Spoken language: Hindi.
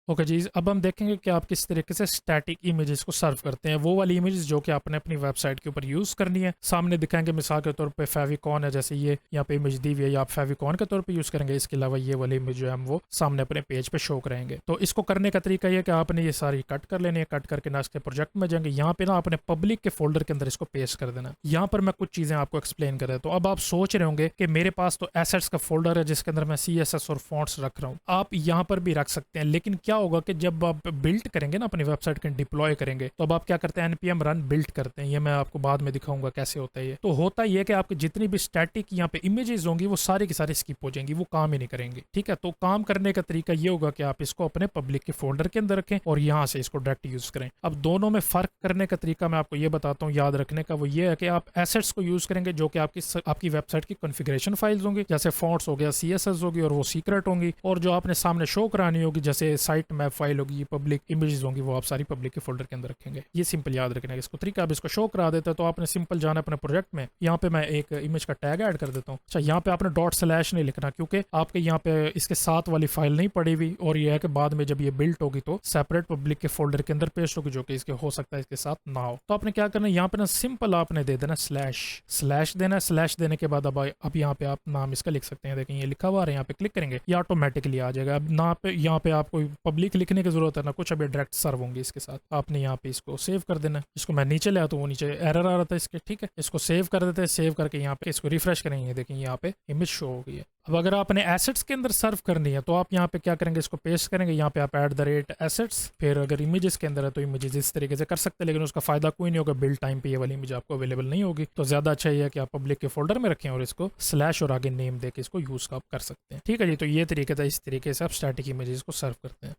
ओके जी, अब हम देखेंगे कि आप किस तरीके से स्टैटिक इमेजेस को सर्व करते हैं। वो वाली इमेजेस जो कि आपने अपनी वेबसाइट के ऊपर यूज़ करनी है, सामने दिखाएंगे मिसाल के तौर पे फेविकॉन है, जैसे ये यहाँ पे इमेज दी हुई है, या आप फेविकॉन के तौर पे यूज़ करेंगे। इसके अलावा ये वाली इमेज जो है हम वो सामने अपने पेज पे शो करेंगे। तो इसको करने का तरीका ये कि आपने ये सारी कट कर लेनी है। कट करके ना इसके प्रोजेक्ट में जाएंगे, यहाँ पे ना आपने पब्लिक के फोल्डर के अंदर इसको पेस्ट कर देना। यहाँ पर मैं कुछ चीज़ें आपको एक्सप्लेन कर रहा हूँ। तो अब आप सोच रहे होंगे कि मेरे पास तो एसेट्स का फोल्डर है जिसके अंदर मैं CSS और फॉन्ट्स रख रहा हूँ। आप यहाँ पर भी रख सकते हैं, लेकिन क्या होगा कि जब आप बिल्ड करेंगे ना अपनी वेबसाइट के डिप्लॉय करेंगे, तो अब आप क्या करते हैं, npm रन बिल्ड करते हैं। ये मैं आपको बाद में दिखाऊंगा कैसे होता है ये। तो होता ये कि आपकी जितनी भी स्टैटिक यहाँ पे इमेजेस होंगी वो सारी की सारी स्किप हो जाएंगी, वो काम ही नहीं करेंगे। ठीक है, तो काम करने का तरीका ये होगा कि आप इसको अपने पब्लिक के फोल्डर के अंदर रखें और यहाँ से इसको डायरेक्ट यूज करें। अब दोनों में फर्क करने का तरीका मैं आपको ये बताता हूँ याद रखने का। वो ये है कि आप एसेट्स को यूज करेंगे जो कि आपकी वेबसाइट की कॉन्फ़िगरेशन फाइल्स होंगी, जैसे फॉन्ट्स हो गया, CSS होगी, और वो सीक्रेट होंगी। और जो आपने सामने शो करानी होगी जैसे साइट मैप फाइल होगी, पब्लिक इमेजेस होंगी, वो आप सारी पब्लिक के फोल्डर के अंदर रखेंगे। ये सिंपल याद रखना है इसको तरीका। अब इसको शो करा देते हैं, तो आपने सिंपल जाना अपने प्रोजेक्ट में। यहाँ पे मैं एक इमेज का टैग ऐड कर देता हूँ। अच्छा, यहाँ पे आपने डॉट/ नहीं लिखना, क्योंकि आपके यहाँ पे इसके साथ वाली फाइल नहीं पड़ी हुई, और ये है कि बाद में जब ये बिल्ट होगी तो सेपरेट पब्लिक के फोल्डर के अंदर पेस्ट होगी, जो कि इसके हो सकता है इसके साथ ना हो। तो आपने क्या करना है, यहाँ पे ना सिंपल आपने दे देना स्लैश देना है। स्लैश देने के बाद अब यहाँ पे आप नाम इसका लिख सकते हैं। देखें ये लिखा हुआ है, यहाँ पे क्लिक करेंगे ये ऑटोमेटिकली आ जाएगा। अब ना पे यहाँ पे आपको पब्लिक लिखने की जरूरत है ना कुछ, अभी डायरेक्ट सर्व होंगे इसके साथ। आपने यहाँ पे इसको सेव कर देना। इसको मैं नीचे ले आता हूँ, वो नीचे एरर आ रहा था इसके। ठीक है, इसको सेव कर देते हैं। सेव करके यहाँ पे इसको रिफ्रेश करेंगे, देखिए यहाँ पे इमेज शो हो गई है। अब अगर आपने एसेट्स के अंदर सर्व करनी है तो आप यहाँ पे क्या करेंगे, इसको पेस्ट करेंगे। यहाँ पे आप @assets, फिर अगर इमेजेस के अंदर है तो इमेजेस इस तरीके से कर सकते हैं, लेकिन उसका फायदा कोई नहीं होगा। बिल्ड टाइम पे ये वाली इमेज आपको अवेलेबल नहीं होगी। तो ज्यादा अच्छा ये है कि आप पब्लिक के फोल्डर में रखें और इसको स्लैश और आगे नेम देके इसको यूज आप कर सकते हैं। ठीक है जी, तो ये तरीका था। इस तरीके से आप स्टैटिक इमेजेस को सर्व करते हैं।